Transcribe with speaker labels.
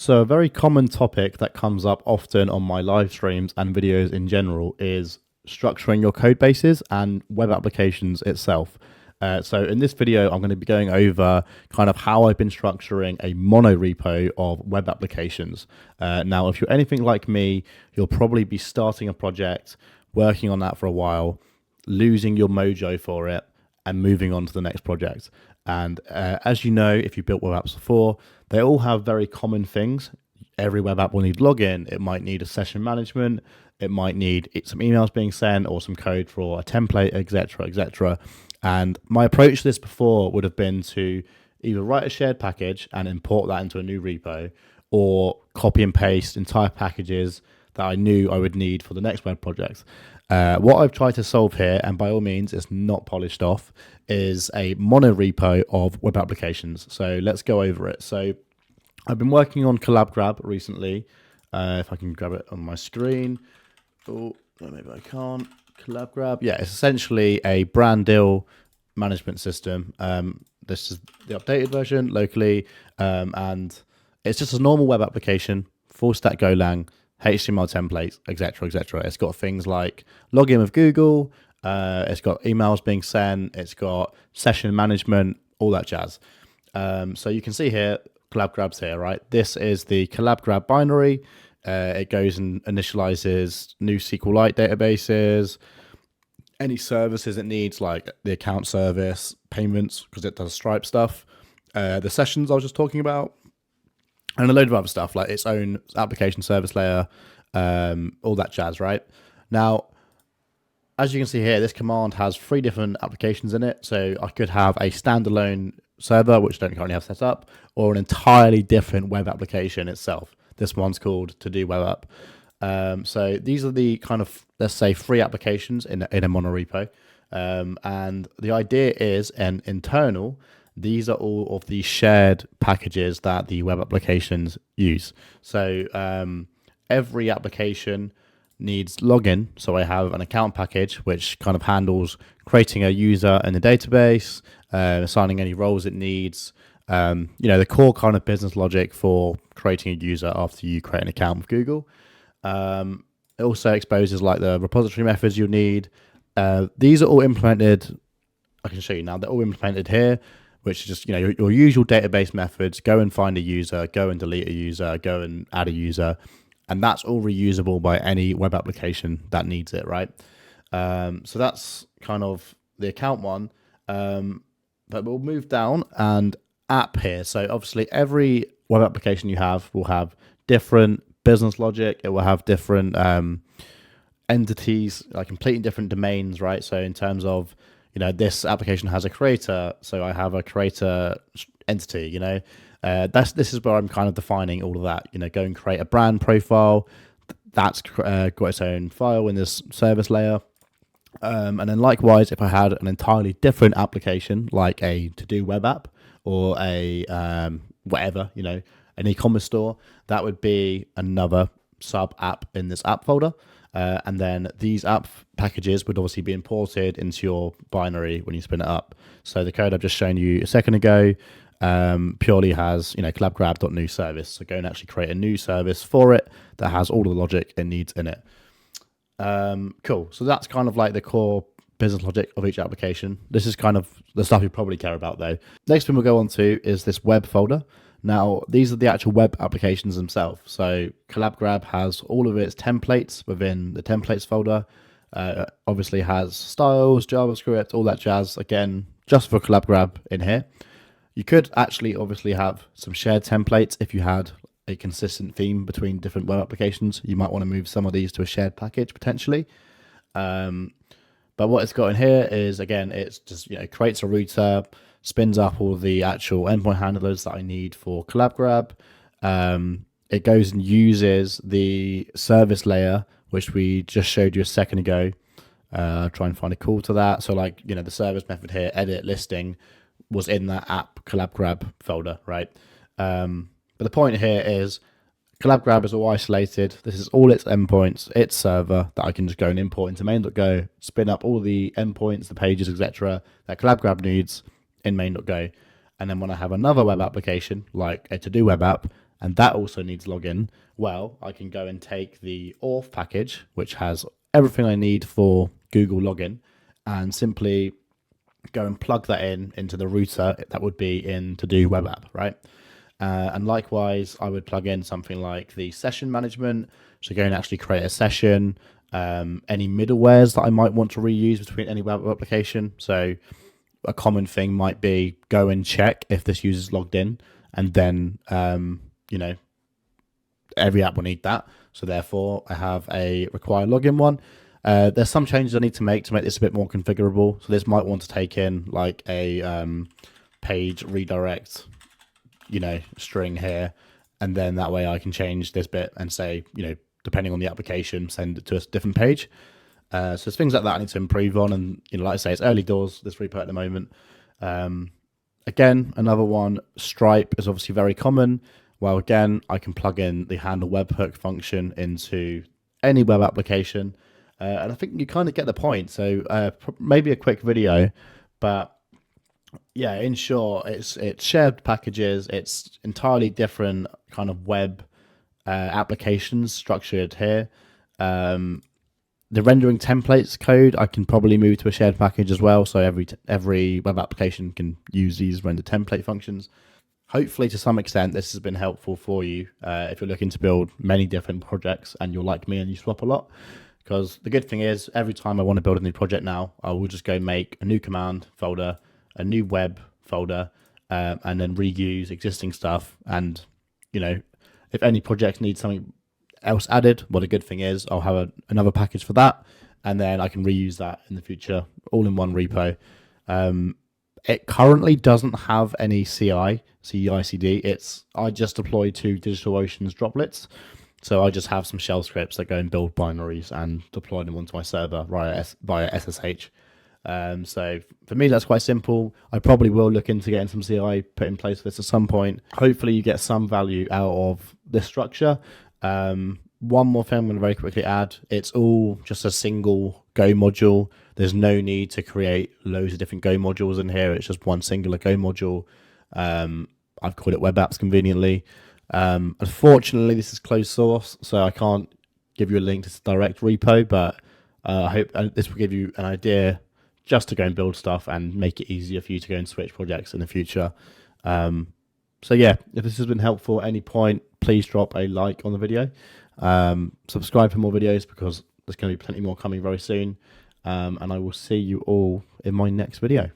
Speaker 1: So a very common topic that comes up often on my live streams and videos in general is structuring your code bases and web applications itself. So in this video, I'm going to be going over kind of how I've been structuring a monorepo of web applications. Now, if you're anything like me, you'll probably be starting a project, working on that for a while, losing your mojo for it, and moving on to the next project. And as you know, if you built web apps before, they all have very common things. Every web app will need login. It might need a session management. It might need some emails being sent or some code for a template, etc., etc. And my approach to this before would have been to either write a shared package and import that into a new repo, or copy and paste entire packages that I knew I would need for the next web project. What I've tried to solve here, and by all means it's not polished off, is a monorepo of web applications. So let's go over it. So I've been working on CollabGrab recently. If I can grab it on my screen. Oh, maybe I can't. CollabGrab. Yeah, it's essentially a brand deal management system. This is the updated version locally, and it's just a normal web application, full stack Golang, HTML templates, etc., etc. It's got things like login with Google. It's got emails being sent. It's got session management, all that jazz. So you can see here, CollabGrab's here, right? This is the CollabGrab binary. It goes and initializes new SQLite databases, any services it needs, like the account service, payments, because it does Stripe stuff, the sessions I was just talking about, and a load of other stuff like its own application service layer, all that jazz, right? Now, as you can see here, this command has 3 different applications in it. So I could have a standalone server, which I don't currently have set up, or an entirely different web application itself. This one's called To Do Web App. So these are the kind of, let's say, 3 applications in a monorepo. And the idea is an internal. These are all of the shared packages that the web applications use. So every application needs login. So I have an account package, which kind of handles creating a user in the database, assigning any roles it needs, the core kind of business logic for creating a user after you create an account with Google. It also exposes like the repository methods you need. These are all implemented. I can show you now. They're all implemented here, which is just, your usual database methods. Go and find a user, go and delete a user, go and add a user. And that's all reusable by any web application that needs it, right? So that's kind of the account one. But we'll move down and app here. So obviously every web application you have will have different business logic. It will have different entities, like completely different domains, right? So in terms of, this application has a creator, so I have a creator entity, this is where I'm kind of defining all of that. Go and create a brand profile. That's got its own file in this service layer. And then likewise, if I had an entirely different application, like a to-do web app or a whatever, an e-commerce store, that would be another sub app in this app folder. And then these app packages would obviously be imported into your binary when you spin it up. So the code I've just shown you a second ago purely has, CollabGrab.new service. So go and actually create a new service for it that has all of the logic it needs in it. Cool. So that's kind of like the core business logic of each application. This is kind of the stuff you probably care about though. Next thing we'll go on to is this web folder. Now, these are the actual web applications themselves. So CollabGrab has all of its templates within the templates folder. Obviously has styles, JavaScript, all that jazz. Again, just for CollabGrab in here. You could actually obviously have some shared templates if you had a consistent theme between different web applications. You might want to move some of these to a shared package potentially. But what it's got in here is, again, it's just, creates a router, spins up all the actual endpoint handlers that I need for CollabGrab. It goes and uses the service layer, which we just showed you a second ago. Try and find a call to that. So like, the service method here, edit listing, was in that app CollabGrab folder, right? But the point here is CollabGrab is all isolated. This is all its endpoints, its server that I can just go and import into main.go, spin up all the endpoints, the pages, etc. that CollabGrab needs in main.go. And then when I have another web application, like a to-do web app, and that also needs login, well, I can go and take the auth package, which has everything I need for Google login, and simply go and plug that in into the router that would be in to do web app, right? And likewise, I would plug in something like the session management. So go and actually create a session, any middlewares that I might want to reuse between any web application. So a common thing might be go and check if this user's logged in, and then, every app will need that. So therefore, I have a require login one. There's some changes I need to make this a bit more configurable. So this might want to take in like a page redirect, string here, and then that way I can change this bit and say, depending on the application, send it to a different page. So there's things like that I need to improve on, and like I say, it's early doors, this repo at the moment. Again, another one, Stripe is obviously very common. Well, again, I can plug in the handle webhook function into any web application, and I think you kind of get the point. So maybe a quick video, but yeah, in short, it's shared packages. It's entirely different kind of web applications structured here. The rendering templates code I can probably move to a shared package as well. So every web application can use these render template functions. Hopefully, to some extent, this has been helpful for you if you're looking to build many different projects and you're like me and you swap a lot. Because the good thing is, every time I want to build a new project now, I will just go make a new command folder, a new web folder, and then reuse existing stuff. And, if any projects need something else added, well, the good thing is I'll have another package for that, and then I can reuse that in the future, all in one repo. It currently doesn't have any CI/CD. I just deploy to DigitalOcean's droplets. So I just have some shell scripts that go and build binaries and deploy them onto my server via SSH. So for me, that's quite simple. I probably will look into getting some CI put in place for this at some point. Hopefully you get some value out of this structure. One more thing I'm going to very quickly add. It's all just a single Go module. There's no need to create loads of different Go modules in here. It's just one singular Go module. I've called it web apps conveniently. Unfortunately, this is closed source, so I can't give you a link to the direct repo, but I hope this will give you an idea just to go and build stuff and make it easier for you to go and switch projects in the future. So yeah, if this has been helpful at any point, please drop a like on the video. Subscribe for more videos because there's going to be plenty more coming very soon. And I will see you all in my next video.